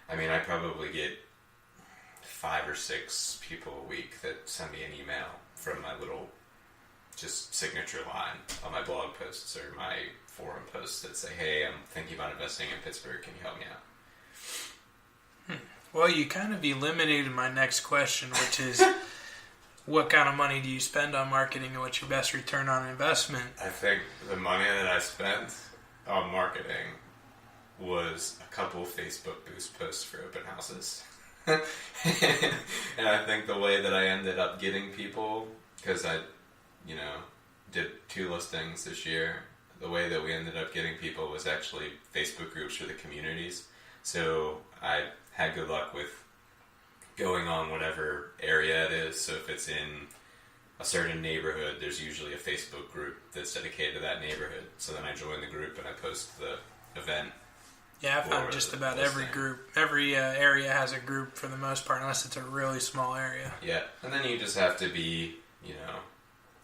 I mean, I probably get 5 or 6 people a week that send me an email from my little just signature line on my blog posts or my forum posts that say, hey, I'm thinking about investing in Pittsburgh. Can you help me out? Well, you kind of eliminated my next question, which is what kind of money do you spend on marketing and what's your best return on investment? I think the money that I spent on marketing was a couple Facebook boost posts for open houses. And I think the way that I ended up getting people, because I, did 2 listings this year, the way that we ended up getting people was actually Facebook groups for the communities. So I had good luck with going on whatever area it is. So if it's in a certain neighborhood, there's usually a Facebook group that's dedicated to that neighborhood. So then I join the group and I post the event. Yeah, I found just about every group, every area has a group for the most part, unless it's a really small area. Yeah, and then you just have to be,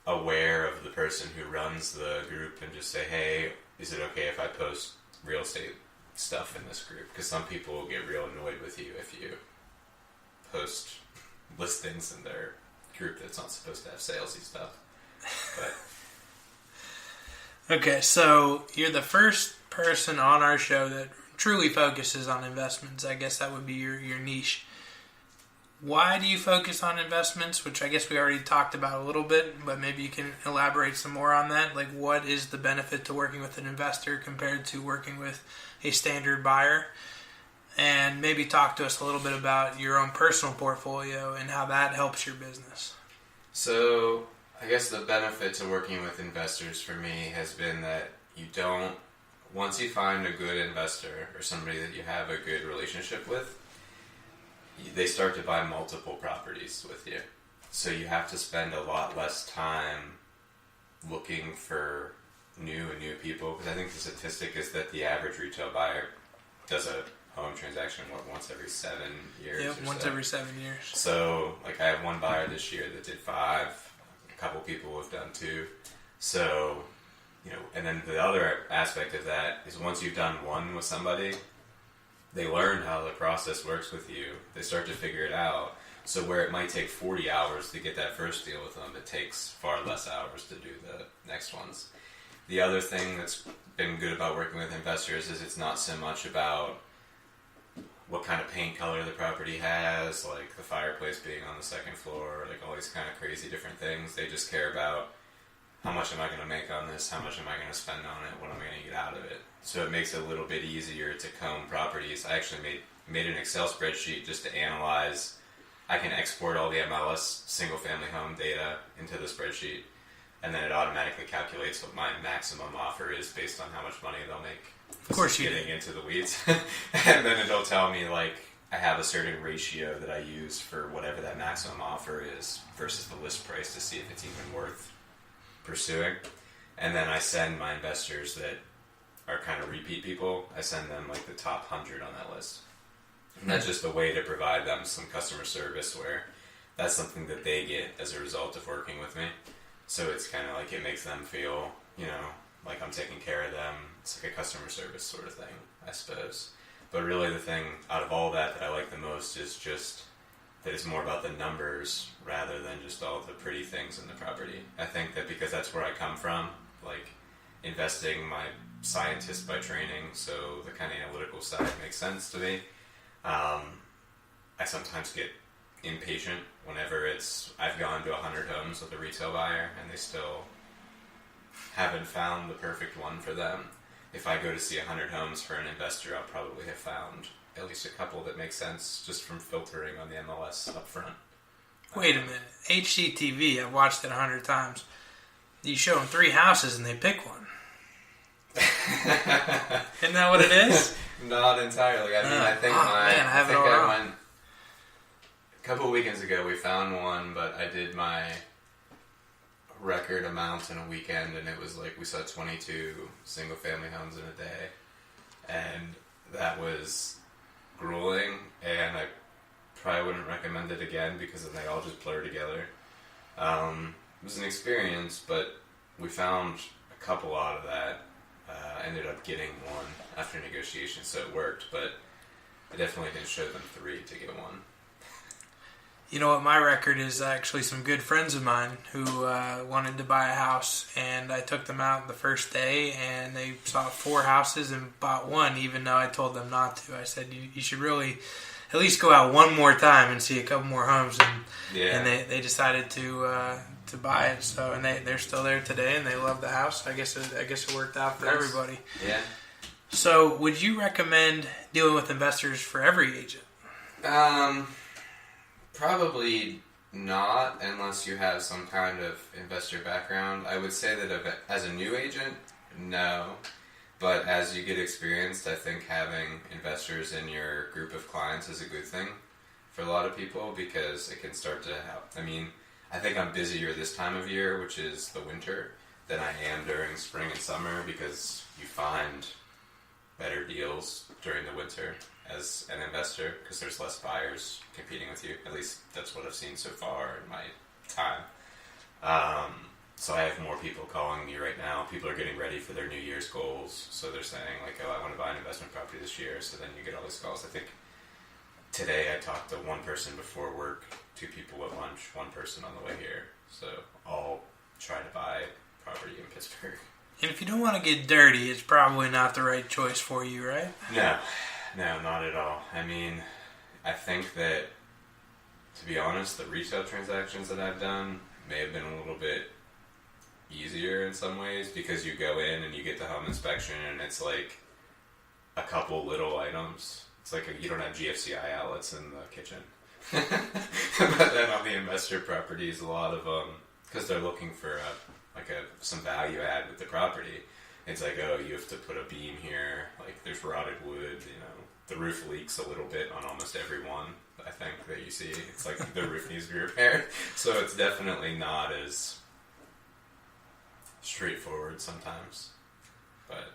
aware of the person who runs the group and just say, hey, is it okay if I post real estate stuff in this group? Because some people will get real annoyed with you if you post listings in their group that's not supposed to have salesy stuff. But okay, so you're the first person on our show that truly focuses on investments. I guess that would be your niche. Why do you focus on investments? Which I guess we already talked about a little bit, but maybe you can elaborate some more on that. Like, what is the benefit to working with an investor compared to working with a standard buyer? And maybe talk to us a little bit about your own personal portfolio and how that helps your business. So, I guess the benefit to working with investors for me has been that you don't, once you find a good investor or somebody that you have a good relationship with, they start to buy multiple properties with you. So you have to spend a lot less time looking for new people. Because I think the statistic is that the average retail buyer does a home transaction once every 7 years. Yep, once every 7 years. So, I have one buyer this year that did 5. A couple people have done 2. So, and then the other aspect of that is once you've done one with somebody, they learn how the process works with you. They start to figure it out. So where it might take 40 hours to get that first deal with them, it takes far less hours to do the next ones. The other thing that's been good about working with investors is it's not so much about what kind of paint color the property has, like the fireplace being on the second floor, like all these kind of crazy different things. They just care about how much am I going to make on this, how much am I going to spend on it, what am I going to get out of it. So it makes it a little bit easier to comb properties. I actually made an Excel spreadsheet just to analyze. I can export all the MLS single-family home data into the spreadsheet, and then it automatically calculates what my maximum offer is based on how much money they'll make. Of course you getting into the weeds. And then it'll tell me, I have a certain ratio that I use for whatever that maximum offer is versus the list price to see if it's even worth pursuing. And then I send my investors that are kind of repeat people, I send them the top 100 on that list. And that's just a way to provide them some customer service where that's something that they get as a result of working with me. So it's kind of it makes them feel, like I'm taking care of them. It's like a customer service sort of thing, I suppose. But really the thing out of all that I like the most is just that it's more about the numbers rather than just all the pretty things in the property. I think that because that's where I come from, investing, my scientist by training, so the kind of analytical side makes sense to me. I sometimes get impatient whenever I've gone to 100 homes with a retail buyer and they still haven't found the perfect one for them. If I go to see 100 homes for an investor, I'll probably have found at least a couple that make sense just from filtering on the MLS up front. Wait a minute. HGTV, I've watched it 100 times. You show them 3 houses and they pick one. Isn't that what it is? Not entirely. I mean, I think I went a couple of weekends ago. We found one, but I did my record amount in a weekend, and it was we saw 22 single-family homes in a day, and that was grueling. And I probably wouldn't recommend it again because then they all just blur together. It was an experience, but we found a couple out of that. Ended up getting one after negotiation, so it worked. But I definitely didn't show them 3 to get 1. You know what, my record is actually some good friends of mine who wanted to buy a house, and I took them out the first day, and they saw 4 houses and bought 1, even though I told them not to. I said, you should really at least go out one more time and see a couple more homes, and they decided to buy it. So, and they're still there today, and they love the house. I guess it worked out for everybody. Yeah. So, would you recommend dealing with investors for every agent? Probably not, unless you have some kind of investor background. I would say that as a new agent, no. But as you get experienced, I think having investors in your group of clients is a good thing for a lot of people, because it can start to help. I mean, I think I'm busier this time of year, which is the winter, than I am during spring and summer, because you find better deals during the winter as an investor, because there's less buyers competing with you. At least that's what I've seen so far in my time. So I have more people calling me right now. People are getting ready for their New Year's goals. So they're saying, like, oh, I want to buy an investment property this year. So then you get all these calls. I think today I talked to 1 person before work, 2 people at lunch, 1 person on the way here. So all try to buy property in Pittsburgh. And if you don't want to get dirty, it's probably not the right choice for you, right? No, not at all. I mean, I think that, to be honest, the retail transactions that I've done may have been a little bit easier in some ways, because you go in and you get the home inspection and it's like a couple little items. It's like you don't have GFCI outlets in the kitchen. But then on the investor properties, a lot of them, because they're looking for some value add with the property, it's like, oh, you have to put a beam here, like there's rotted wood, the roof leaks a little bit on almost every one, I think, that you see. It's like the roof needs to be repaired. So it's definitely not as straightforward sometimes. But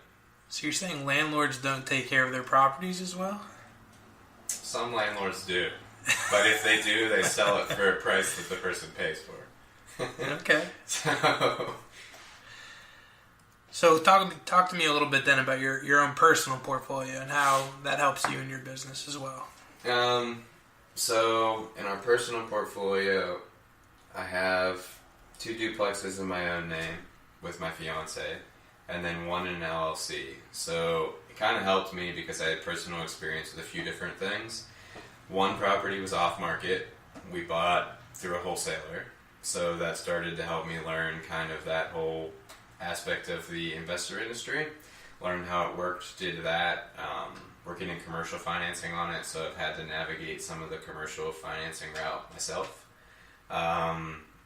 so you're saying landlords don't take care of their properties as well? Some landlords do. But if they do, they sell it for a price that the person pays for. Okay. So talk to me a little bit then about your own personal portfolio and how that helps you in your business as well. So in our personal portfolio, I have 2 duplexes in my own name with my fiance, and then 1 in an LLC. So it kind of helped me because I had personal experience with a few different things. 1 property was off market. We bought through a wholesaler. So that started to help me learn kind of that whole aspect of the investor industry. Learned how it worked, did that. Working in commercial financing on it, so I've had to navigate some of the commercial financing route myself.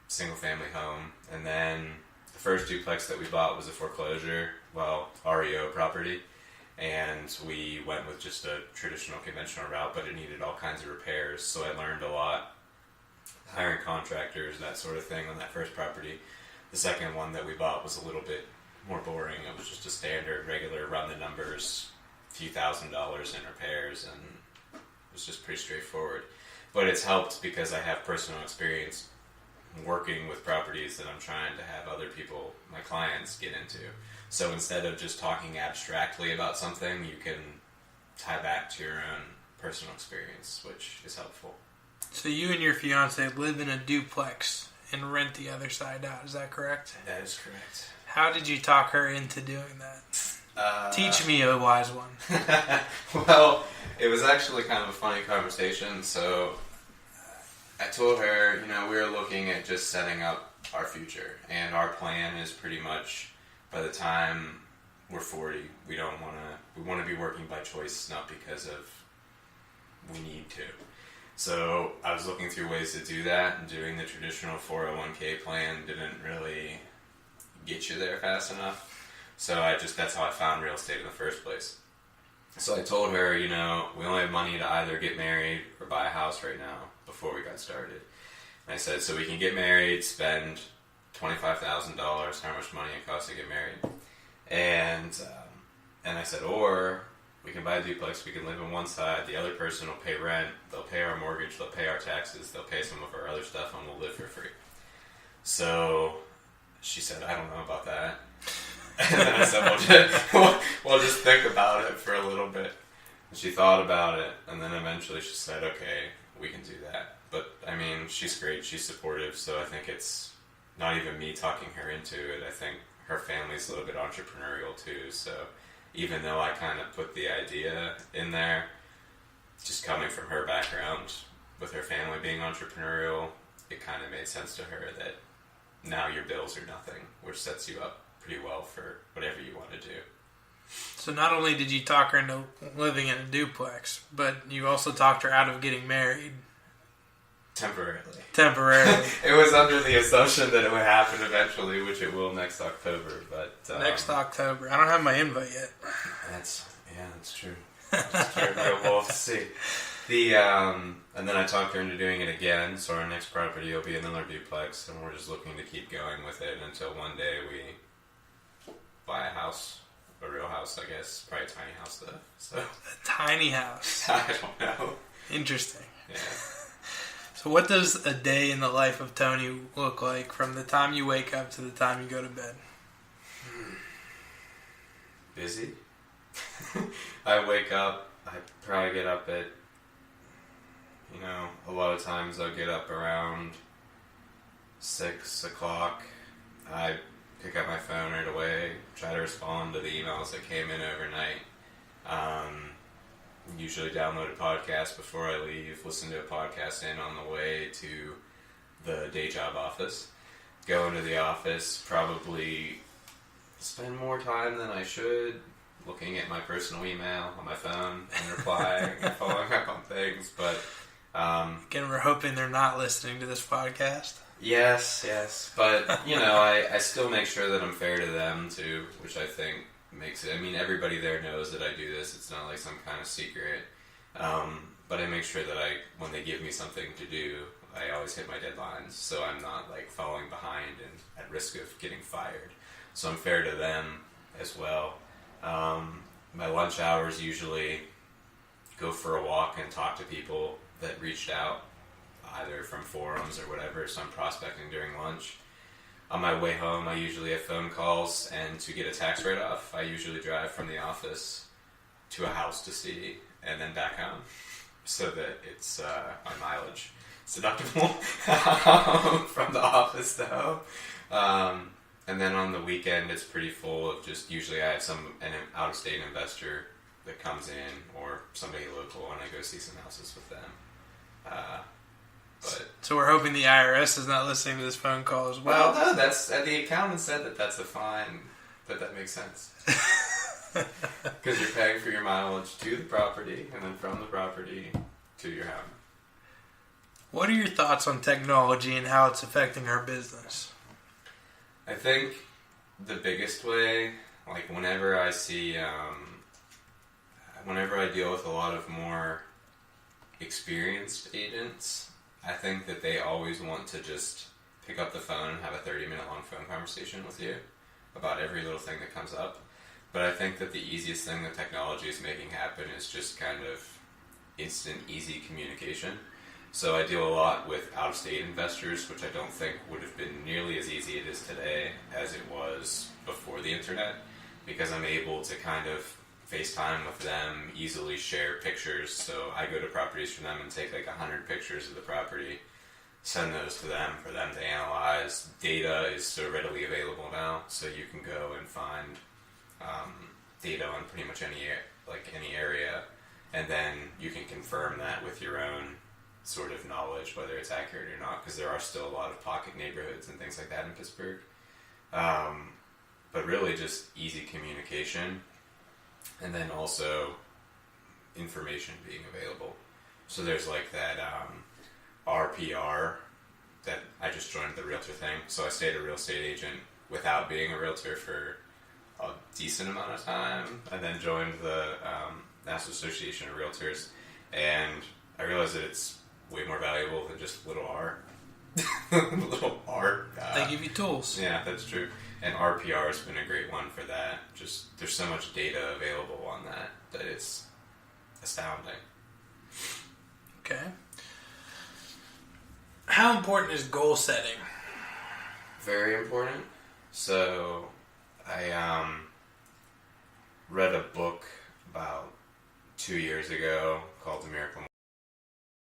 Single family home. And then the first duplex that we bought was a foreclosure, REO property. And we went with just a traditional conventional route, but it needed all kinds of repairs. So I learned a lot, hiring contractors, that sort of thing on that first property. The second one that we bought was a little bit more boring. It was just a standard, regular, run the numbers, few $1,000s in repairs, and it was just pretty straightforward. But it's helped because I have personal experience working with properties that I'm trying to have other people, my clients, get into. So instead of just talking abstractly about something, you can tie back to your own personal experience, which is helpful. So you and your fiance live in a duplex and rent the other side out, is that correct? That is correct. How did you talk her into doing that? Teach me a wise one. Well, it was actually kind of a funny conversation. So I told her, we were looking at just setting up our future. And our plan is pretty much, by the time we're 40, we want to be working by choice, not because of we need to. So I was looking through ways to do that, and doing the traditional 401k plan didn't really get you there fast enough. So that's how I found real estate in the first place. So I told her, we only have money to either get married or buy a house right now before we got started. And I said, so we can get married, spend $25,000, how much money it costs to get married. And I said, or we can buy a duplex, we can live on one side, the other person will pay rent, they'll pay our mortgage, they'll pay our taxes, they'll pay some of our other stuff, and we'll live for free. So she said, I don't know about that. And then I said, we'll just think about it for a little bit. And she thought about it, and then eventually she said, okay, we can do that. But, I mean, she's great, she's supportive, so I think it's not even me talking her into it. I think her family's a little bit entrepreneurial too, so even though I kind of put the idea in there, just coming from her background, with her family being entrepreneurial, it kind of made sense to her that now your bills are nothing, which sets you up pretty well for whatever you want to do. So not only did you talk her into living in a duplex, but you also talked her out of getting married. Temporarily. It was under the assumption that it would happen eventually, which it will next October. But next October. I don't have my invite yet. That's true. That's true. We'll have to see. And then I talked her into doing it again, so our next property will be another duplex, and we're just looking to keep going with it until one day we buy a house. A real house, I guess. Probably a tiny house, though. So. A tiny house. I don't know. Interesting. Yeah. So what does a day in the life of Tony look like from the time you wake up to the time you go to bed? Busy. I wake up, I probably get up at, a lot of times I'll get up around 6 o'clock. I pick up my phone right away, try to respond to the emails that came in overnight. Usually download a podcast before I leave, listen to a podcast on the way to the day job office. Go into the office, probably spend more time than I should looking at my personal email on my phone and replying and following up on things. But again, we're hoping they're not listening to this podcast. Yes. But, I still make sure that I'm fair to them, too, which I think makes it... I mean, everybody there knows that I do this. It's not like some kind of secret. But I make sure that when they give me something to do, I always hit my deadlines, so I'm not, falling behind and at risk of getting fired. So I'm fair to them as well. My lunch hours usually go for a walk and talk to people that reached out, either from forums or whatever, so I'm prospecting during lunch. On my way home, I usually have phone calls, and to get a tax write-off, I usually drive from the office to a house to see, and then back home, so that it's my mileage. It's deductible from the office, though. And then on the weekend, it's pretty full of just, usually I have an out-of-state investor that comes in, or somebody local, and I go see some houses with them. So we're hoping the IRS is not listening to this phone call as well. Well, no, that's the accountant said that's a fine, that makes sense. Because you're paying for your mileage to the property, and then from the property to your home. What are your thoughts on technology and how it's affecting our business? I think the biggest way, whenever I see, whenever I deal with a lot of more experienced agents, I think that they always want to just pick up the phone and have a 30-minute long phone conversation with you about every little thing that comes up. But I think that the easiest thing that technology is making happen is just kind of instant, easy communication. So I deal a lot with out-of-state investors, which I don't think would have been nearly as easy it is today as it was before the internet, because I'm able to kind of FaceTime with them, easily share pictures. So I go to properties for them and take 100 pictures of the property, send those to them for them to analyze. Data is so readily available now, so you can go and find data on pretty much any area, and then you can confirm that with your own sort of knowledge, whether it's accurate or not, because there are still a lot of pocket neighborhoods and things like that in Pittsburgh. But really just easy communication, and then also information being available. So there's that RPR that I just joined the realtor thing. So I stayed a real estate agent without being a realtor for a decent amount of time, and then joined the National Association of Realtors, and I realized that it's way more valuable than just little R. Little R. They give you tools. Yeah, that's true. And RPR has been a great one for that. Just there's so much data available on that it's astounding. Okay. How important is goal setting? Very important. So I read a book about 2 years ago called the Miracle